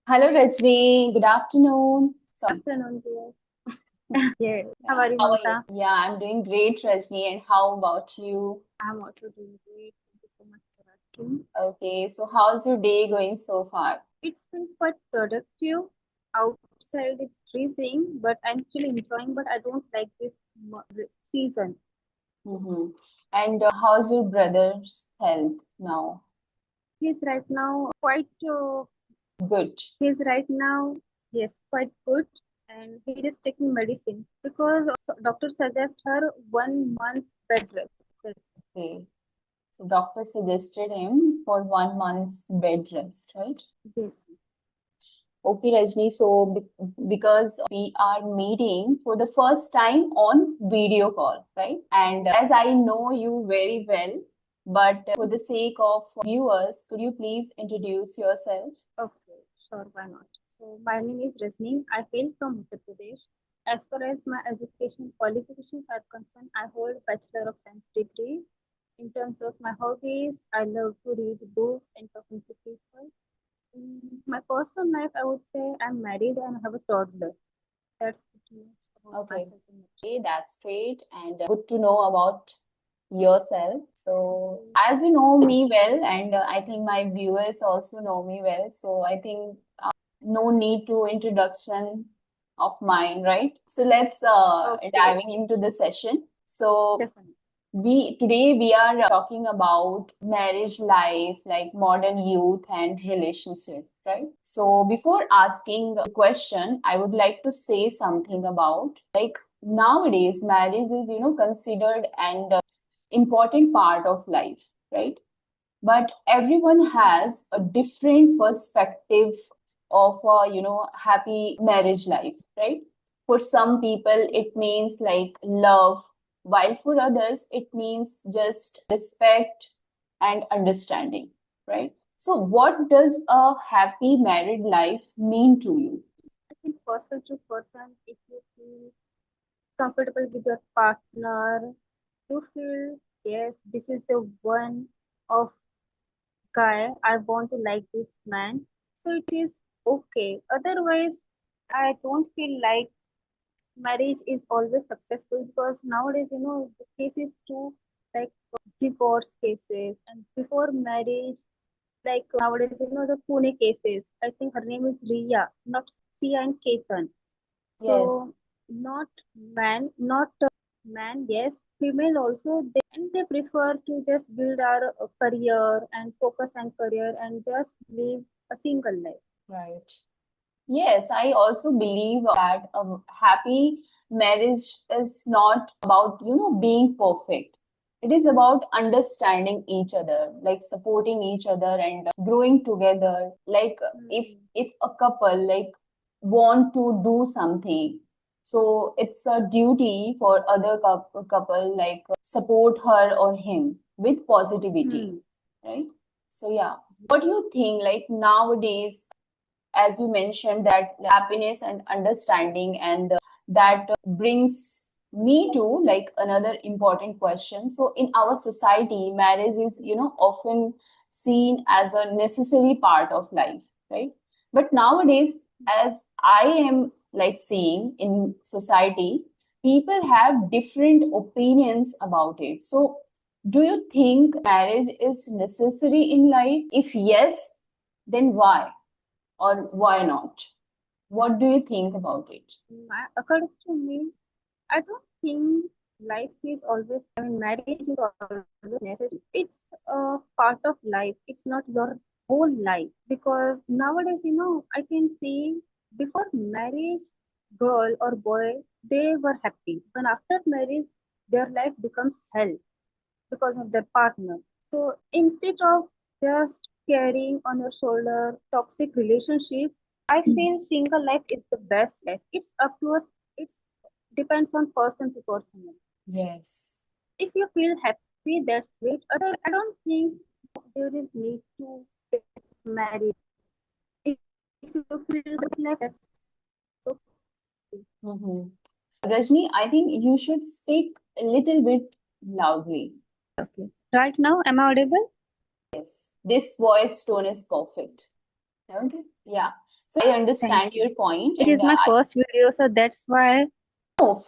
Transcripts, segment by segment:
Hello, Rajni. Good afternoon. Sorry. Afternoon, dear. Yes. How Yeah, are you, how are you? Mamta? Yeah, I'm doing great, Rajni. And how about you? I'm also doing great. Thank you so much for asking. Okay, so how's your day going so far? It's been quite productive. Outside it's freezing, but I'm still enjoying. But I don't like this season. Mm-hmm. And how's your brother's health now? He's right now quite. Good. He's right now yes quite good, and he is taking medicine because doctor suggests her 1 month bed rest. Okay. So doctor suggested him for 1 month's bed rest, right? Yes. Okay, Rajni. So because we are meeting for the first time on video call, right? And as I know you very well, but for the sake of viewers, could you please introduce yourself? Okay, sure, why not? So my name is Rasni. I hail from Uttar Pradesh. As far as my education qualifications are concerned, I hold Bachelor of Science degree. In terms of my hobbies, I love to read books and talking to people. In my personal life, I would say I'm married and I have a toddler. That's pretty much about Okay. myself in nutshell. Okay, that's great and good to know about yourself. So, Okay. as you know me well, and I think my viewers also know me well, so I think no need to introduction of mine, right? So let's Okay, diving into the session. So definitely. we are talking about marriage life, like modern youth and relationship, right? So before asking the question, I would like to say something about like nowadays marriage is considered an important part of life, right? But everyone has a different perspective of a happy marriage life, right? For some people it means like love, while for others it means just respect and understanding, right? So what does a happy married life mean to you? I think person to person, if you feel comfortable with your partner, you feel yes, this is the one of guy I want to like this man, so it is okay. Otherwise, I don't feel like marriage is always successful because nowadays, the cases too like divorce cases and before marriage, like nowadays, the Pune cases. I think her name is Riya, not Sia and Ketan. Yes. So not not man, yes, female also and they prefer to just build our career and focus on career and just live a single life. Right. Yes, I also believe that a happy marriage is not about, being perfect. It is about understanding each other, like supporting each other and growing together. Like Hmm. if a couple like want to do something, so it's a duty for other couple like support her or him with positivity, Hmm. right? So yeah, what do you think like nowadays, as you mentioned, that happiness and understanding, and that brings me to like another important question. So in our society marriage is often seen as a necessary part of life, right? But nowadays, as I am like seeing in society, people have different opinions about it. So do you think marriage is necessary in life? If yes, then why or why not? What do you think about it? According to me, I don't think life is always, I mean, marriage is always necessary. It's a part of life. It's not your whole life. Because nowadays, I can see before marriage, girl or boy, they were happy. But after marriage, their life becomes hell because of their partner. So instead of just carrying on your shoulder toxic relationship, I feel single life is the best life. It's up to us. It depends on person to person. Yes. If you feel happy, that's great. Other, I don't think there is need to get married. If you feel like that's so Mhm. Rajni, I think you should speak a little bit loudly. okay. Right now, am I audible? Yes. This voice tone is perfect. Okay. Yeah. So I Thank understand you. your point, It and is my I first video, so that's why. know,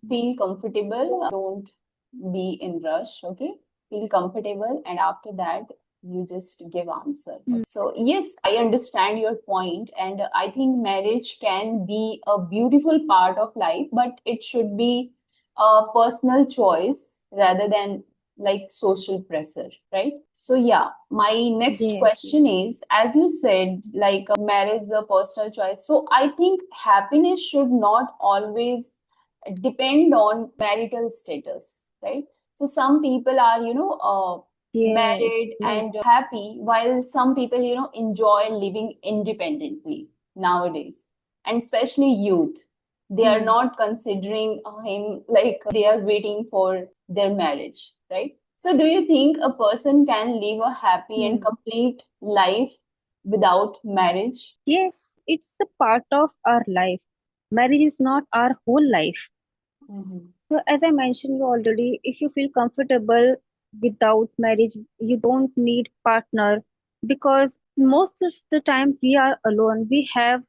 feel comfortable. Don't be in rush. Okay, feel comfortable, and after that, you just give answer. Hmm. So yes, I understand your point, and I think marriage can be a beautiful part of life, but it should be a personal choice rather than like social pressure, right? So yeah, my next Yes, question is, as you said, like marriage is a personal choice. So I think happiness should not always depend on marital status, right? So some people are, yes, married yes. and happy, while some people, enjoy living independently nowadays, and especially youth. They are Hmm. not considering him like they are waiting for their marriage, right? So, do you think a person can live a happy and Hmm. complete life without marriage? Yes, it's a part of our life. Marriage is not our whole life. Mhm. So, as I mentioned you already, if you feel comfortable without marriage, you don't need partner because most of the time we are alone. We have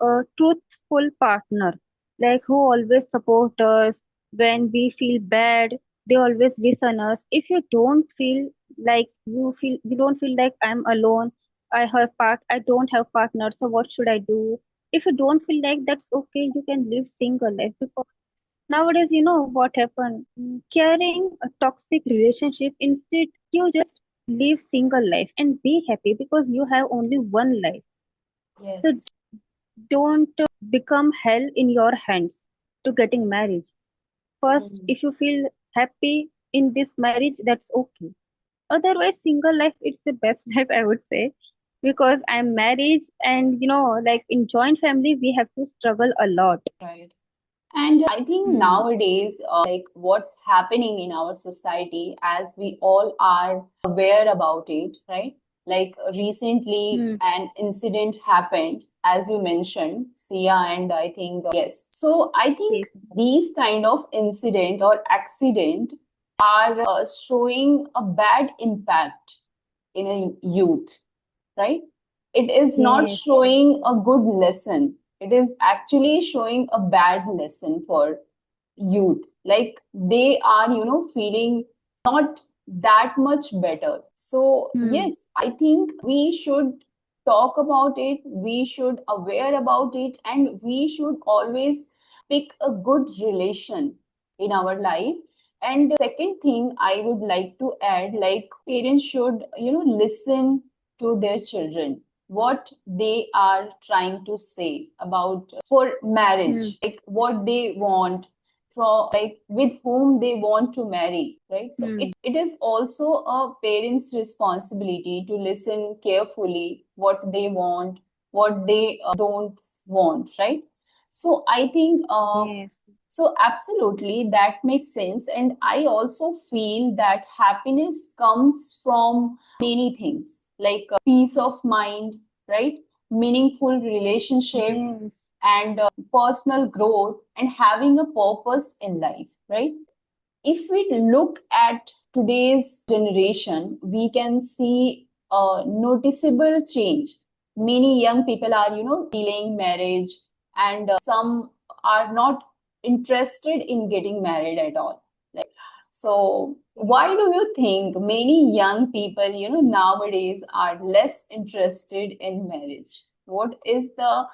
a truthful partner, like who always support us when we feel bad. They always listen us. If you don't feel like you don't feel like I'm alone. I don't have partner. So what should I do? If you don't feel like that's okay, you can live single life because nowadays, you know what happened? Carrying a toxic relationship, instead, you just live single life and be happy because you have only one life. So Yes. don't become hell in your hands to getting married. First, Mhm. if you feel happy in this marriage, that's okay. Otherwise, single life, it's the best life, I would say. Because I'm married and, like in joint family, we have to struggle a lot. Right. And I think Hmm. nowadays, like what's happening in our society, as we all are aware about it, right? Like recently, Hmm. an incident happened, as you mentioned, Sia, and I think, yes. So I think Yes. these kind of incident or accident are showing a bad impact in a youth, right? It is not Yes. showing a good lesson. It is actually showing a bad lesson for youth. Like they are, feeling not that much better. So, Hmm. yes, I think we should talk about it, we should aware about it, and we should always pick a good relation in our life. And second thing I would like to add, like parents should, listen to their children, what they are trying to say about for Hmm. marriage, like what they want from, like with whom they want to marry, right? So Hmm. it is also a parent's responsibility to listen carefully what they want, what they don't want, right? So I think Yes. so absolutely that makes sense, and I also feel that happiness comes from many things, like peace of mind, right? Meaningful relationship, Yes. and personal growth, and having a purpose in life, right? If we look at today's generation, we can see a noticeable change. Many young people are, delaying marriage, and some are not interested in getting married at all. Like, so why Yes. do you think many young people, nowadays are less interested in marriage? What is the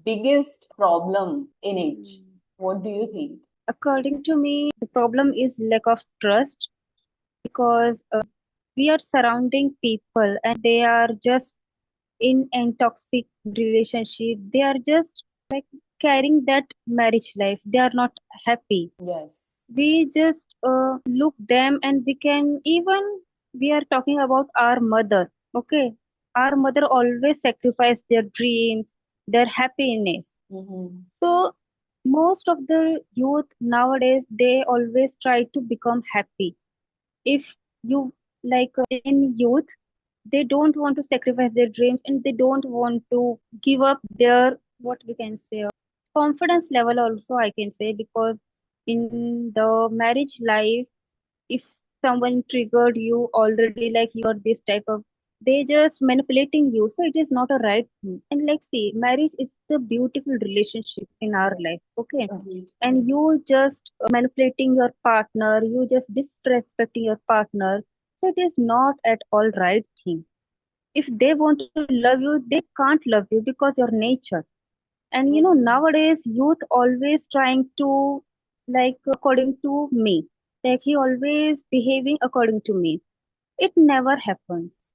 biggest problem in it? Hmm. What do you think? According to me, the problem is lack of trust because we are surrounding people and they are just in a toxic relationship. They are just like carrying that marriage life. They are not happy. Yes. We just look them and we can even we are talking about our mother. Okay, our mother always sacrificed their dreams, their happiness. Mhm. So most of the youth nowadays they always try to become happy. If you in youth, they don't want to sacrifice their dreams and they don't want to give up their what we can say confidence level also I can say because in the marriage life if someone triggered you already like you're this type of They just manipulating you, so it is not a right thing. And like, see, marriage is the beautiful relationship in our Yeah, life, okay? agreed. And you just manipulating your partner, you just disrespecting your partner, so it is not at all right thing. If they want to love you, they can't love you because your nature. And Mhm. nowadays youth always trying to, like, according to me, like he always behaving according to me. It never happens.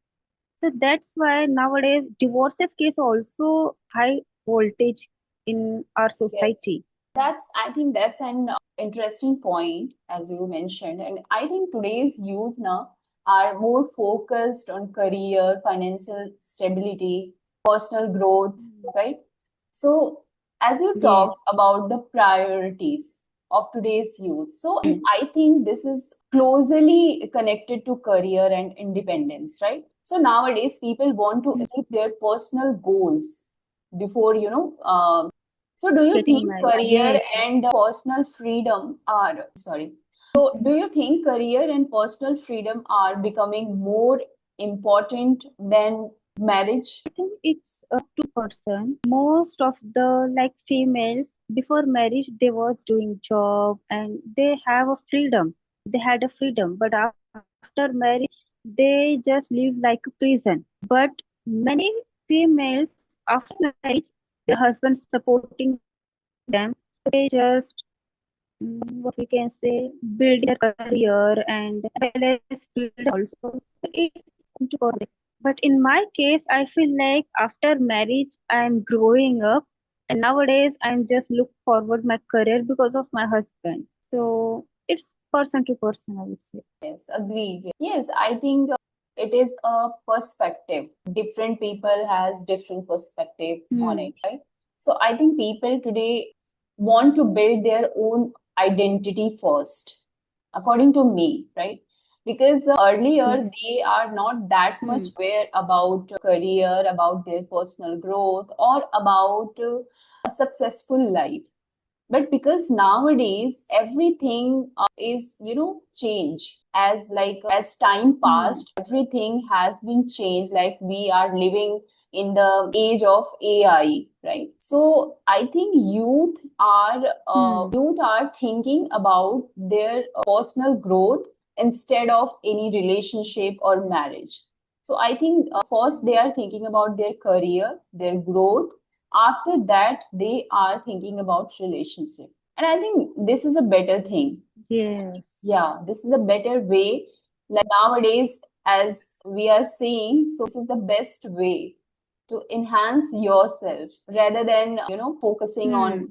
So that's why nowadays divorces case also high voltage in our Yes. society. I think that's an interesting point, as you mentioned. And I think today's youth now are more focused on career, financial stability, personal growth, Mm. right? So, as you talked Yes. about the priorities of today's youth, so Mm. I think this is closely connected to career and independence, right? So nowadays, people want to Mm. achieve their personal goals before, so do you Getting think married. career Yes. and personal freedom are, sorry. So do you think career and personal freedom are becoming more important than marriage? I think it's up to person. Most of the, like, females before marriage, they was doing job and they have a freedom. They had a freedom, but after marriage, they just live like a prison. But many females after marriage, their husbands supporting them, they just, what we can say, building their career and as well as freedom also. So it's into for them. But in my case, I feel like after marriage, I'm growing up, and nowadays I'm just look forward my career because of my husband. So it's person to person, I would say. Yes, agreed. Yes, I think it is a perspective. Different people has different perspective on Hmm. it, right? So I think people today want to build their own identity first, according to me, right? Because earlier Yes. they are not that much Hmm. aware about career, about their personal growth, or about a successful life. But because nowadays everything is change, as like as time Hmm. passed, everything has been changed, like we are living in the age of AI, right? So I think Hmm. youth are thinking about their personal growth instead of any relationship or marriage. So I think first they are thinking about their career, their growth. After that they are thinking about relationship, and I think this is a better thing. Yes. Yeah, this is a better way. Like nowadays, as we are seeing, so this is the best way to enhance yourself rather than focusing on Hmm.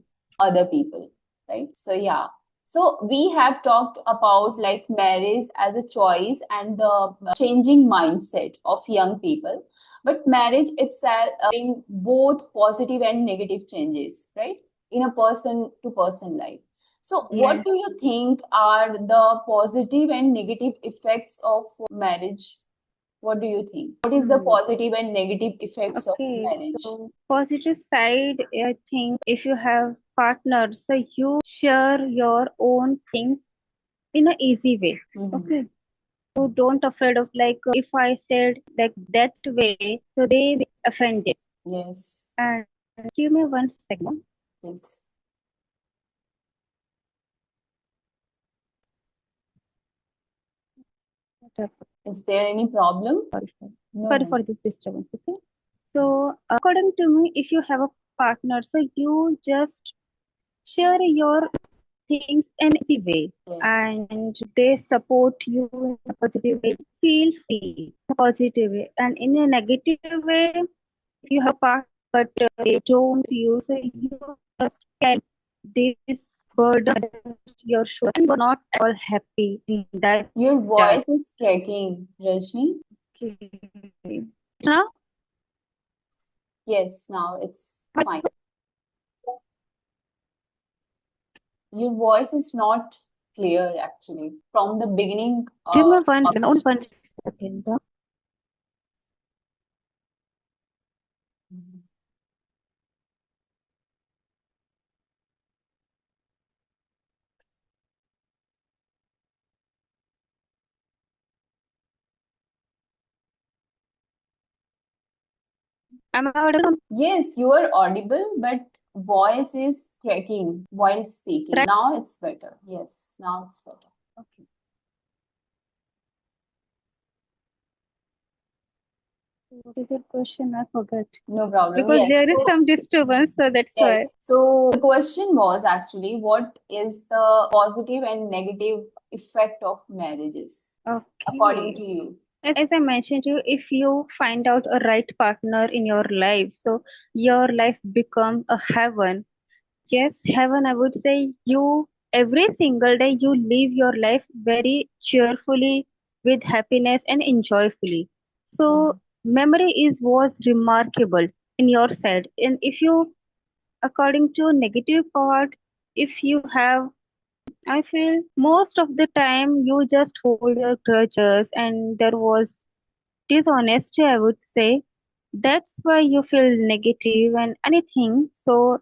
other people, right? So yeah, so we have talked about like marriage as a choice and the changing mindset of young people, but marriage itself bring both positive and negative changes, right, in a person to person life. So what do Yes. you think are the positive and negative effects of marriage? What do you think? What is the Hmm. positive and negative effects of Okay, marriage? so positive side, I think if you have partners, so you share your own things in a easy way. Mhm. Okay, so don't afraid of, like, if I said like that way, so they will offended. Yes. And give me 1 second. Yes. What happened? Is there any problem? Sorry for No, sorry no. for this disturbance. Okay, so according to me, if you have a partner, so you just share your things in easy way, Yes. and they support you in a positive way. Feel free in a positive way, and in a negative way, if you have partner but they don't you, so you just carry this burden your shoulder, and you're not at all happy in that Your task. voice is cracking, Rajni. Okay, now Yes, now it's fine. Your voice is not clear actually. From the beginning, give me of the 1 second. Am I audible Yes, you are audible, but voice is cracking while speaking. right? Now it's better. Yes, now it's better. Okay. What is your question? I forgot. No problem. Because Yes. there is So, some disturbance, so that's why. yes. So the question was actually, what is the positive and negative effect of marriages, according to Okay. you? As I mentioned to you, if you find out a right partner in your life, so your life become a heaven. Yes, heaven, I would say you every single day you live your life very cheerfully with happiness and enjoyfully. So Mhm. memory is was remarkable in your side. And if you according to negative part, if you have I feel most of the time you just hold your grudges and there was dishonesty, I would say. That's why you feel negative and anything. So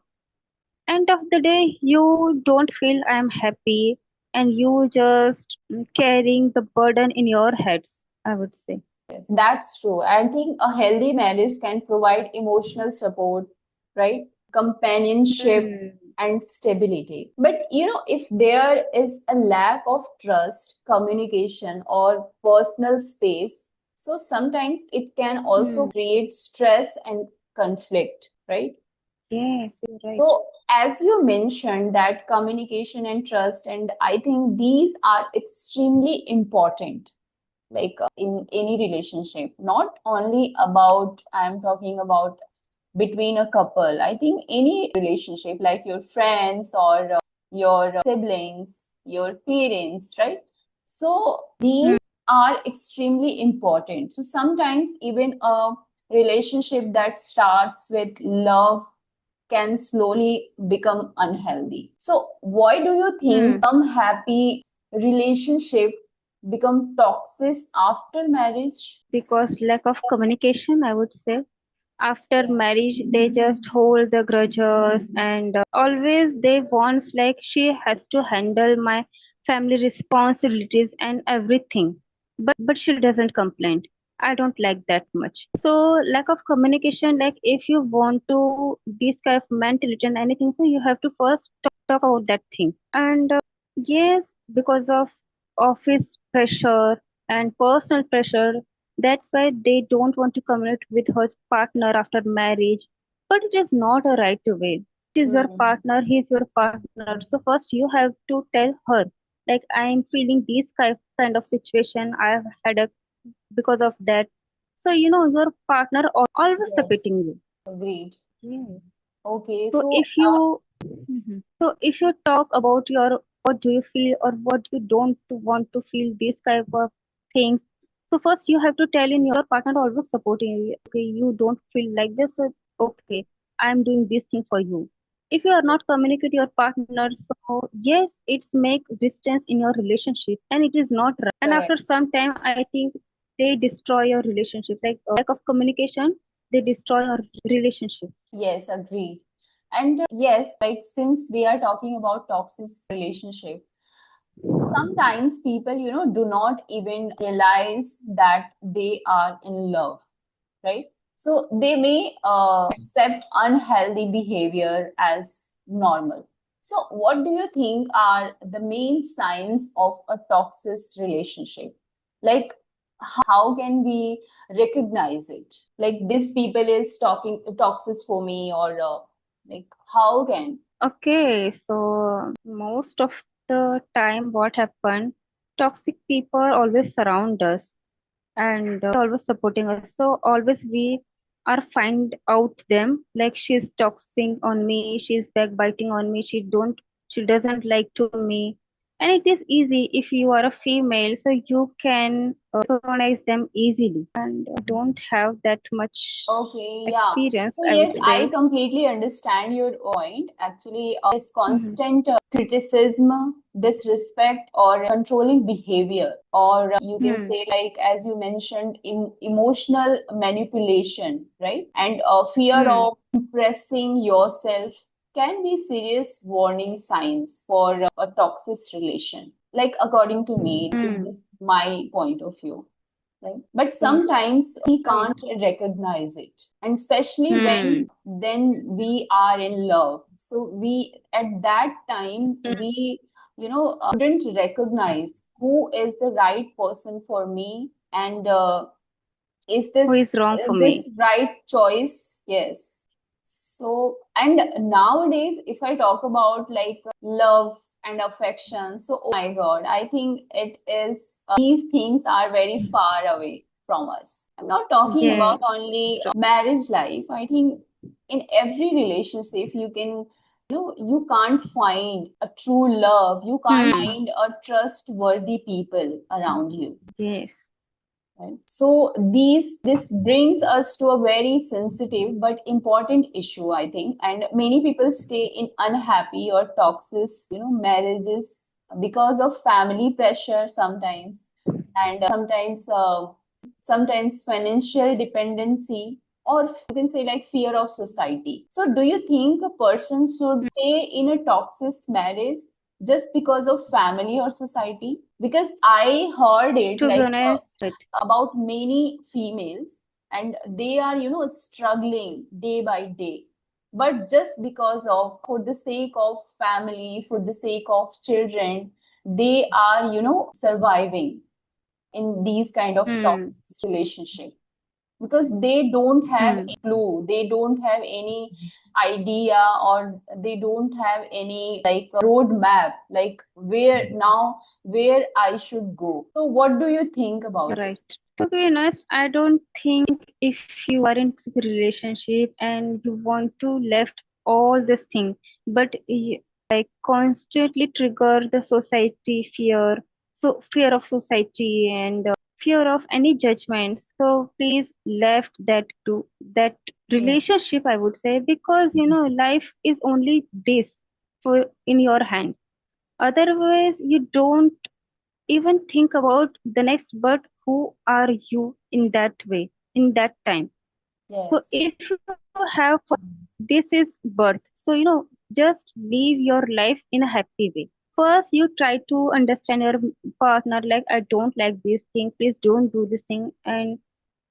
end of the day you don't feel I'm happy and you just carrying the burden in your heads, I would say. Yes, that's true. I think a healthy marriage can provide emotional support, right? Companionship Hmm. and stability. But if there is a lack of trust, communication, or personal space, so sometimes it can also Hmm. create stress and conflict, right? Yes, you're right. So, as you mentioned, that communication and trust, and I think these are extremely important, like in any relationship, not only about, I'm talking about between a couple. I think any relationship, like your friends or your siblings, your parents, right? So Hmm. these are extremely important. So sometimes even a relationship that starts with love can slowly become unhealthy. So why do you think Hmm. some happy relationship become toxic after marriage? Because lack of communication, I would say. After Yeah. marriage they just hold the grudges and always they wants like she has to handle my family responsibilities and everything, but she doesn't complain. I don't like that much. So lack of communication, like if you want to this kind of mentality and anything, so you have to first talk about that thing. And yes, because of office pressure and personal pressure, that's why they don't want to communicate with her partner after marriage. But it is not a right way. It is your Hmm. partner, he's your partner. So first you have to tell her, like I am feeling this kind of situation. I have had a because of that. So your partner always Yes, supporting you. agreed. Yes. Okay, So so if you Mhm. So if you talk about your what do you feel or what you don't want to feel these type of things, so first you have to tell in your partner always supporting you. Okay, you don't feel like this, so okay, I'm doing this thing for you. If you are not communicate your partner, so yes, it's make distance in your relationship and it is not right. And correct. after some time, I think they destroy your relationship. Like lack of communication, they destroy your relationship. Yes, agreed. And yes, like since we are talking about toxic relationship, sometimes people, do not even realize that they are in love, right? So they may accept unhealthy behavior as normal. So, what do you think are the main signs of a toxic relationship? Like, how can we recognize it? Like, this people is talking toxic for me, or like, how can? Okay, so most of the time, what happened? Toxic people always surround us and always supporting us. So always we are find out them like she's toxic on me, she's backbiting on me, she doesn't like to me. And it is easy if you are a female, so you can recognize them easily and don't have that much Okay, yeah. experience, So I would yes, I say. completely understand your point. Actually, this Mhm. constant criticism, disrespect, or controlling behavior, or you can Hmm. say, like as you mentioned, emotional manipulation, right? And fear Hmm. of impressing yourself can be serious warning signs for a toxic relation. Like according to me, this is Hmm. my point of view, right? But Yes. sometimes we Right. can't recognize it, and especially Hmm. when then we are in love. So we at that time we couldn't recognize who is the right person for me, and is Who is wrong for me? this right choice? Yes. So, and nowadays if I talk about like love and affection, so oh my god, I think it is these things are very far away from us. I'm not talking about Yes. only marriage life. I think in every relationship you can you can't find a true love, you can't Hmm. find a trustworthy people around you. Yes. Right? So this brings us to a very sensitive but important issue, I think, and many people stay in unhappy or toxic, marriages because of family pressure sometimes, and sometimes financial dependency, or you can say like fear of society. So, do you think a person should stay in a toxic marriage just because of family or society? Because I heard it To be like honest, right. about many females, and they are struggling day by day, but just because of for the sake of family, for the sake of children, they are surviving in these kind of Hmm. toxic relationship, because they don't have Hmm. a clue, they don't have any idea, or they don't have any like roadmap, like where I should go. So what do you think about it? Right. To be honest, I don't think if you are in a relationship and you want to left all this thing, but like constantly trigger the society fear, so fear of society and fear of any judgment. So please left that to that Hmm. relationship, I would say, because life is only this for in your hand. Otherwise, you don't even think about the next, but who are you in that way, in that time? So Yes. if you have this is birth, so just live your life in a happy way. First you try to understand your partner, like I don't like this thing, please don't do this thing, and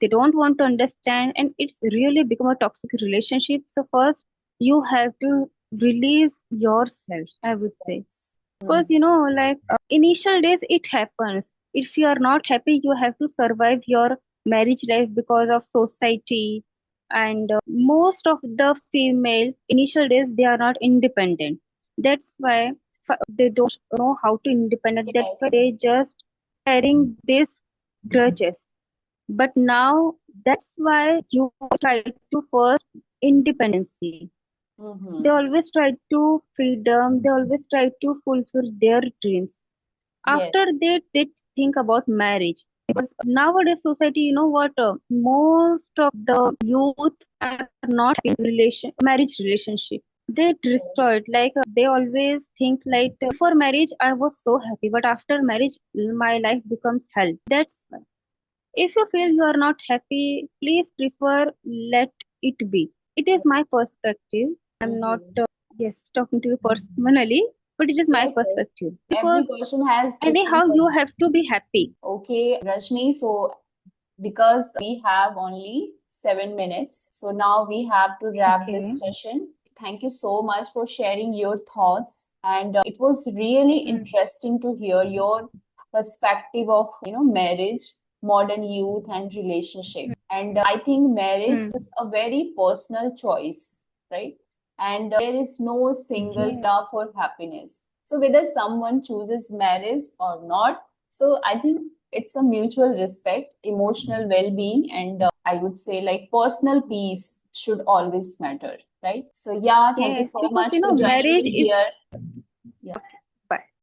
they don't want to understand, and it's really become a toxic relationship. So first you have to release yourself, I would say. Yes. Because Hmm. like initial days it happens, if you are not happy you have to survive your marriage life because of society. And most of the female initial days they are not independent, that's why they don't know how to independent, that's Yes, why they yes. just carrying this grudges. But now that's why you try to first independency. They Mm-hmm. always try to freedom, they always try to fulfill their dreams. Yes. After that, they think about marriage. Because nowadays society, what, most of the youth are not in marriage relationship. They destroy Yes. it. Like they always think like before marriage I was so happy, but after marriage my life becomes hell. That's why. If you feel you are not happy, please prefer let it be. It is my perspective. I'm not, Mm-hmm. yes, talking to you personally, but it is my Yes, yes. perspective. Every Because person has different anyhow, you perspective. have to be happy. Okay, Rajni, so because we have only 7 minutes, so now we have to wrap this Okay. session. Thank you so much for sharing your thoughts, and it was really Mm. interesting to hear your perspective of marriage, modern youth, and relationship. And I think marriage Mm. is a very personal choice, right? And there is no single Yeah. for happiness. So whether someone chooses marriage or not, so I think it's a mutual respect, emotional well-being, and I would say like personal peace should always matter, right? So yeah, thank you Yes, so because much for joining marriage me is here. Yeah. bye.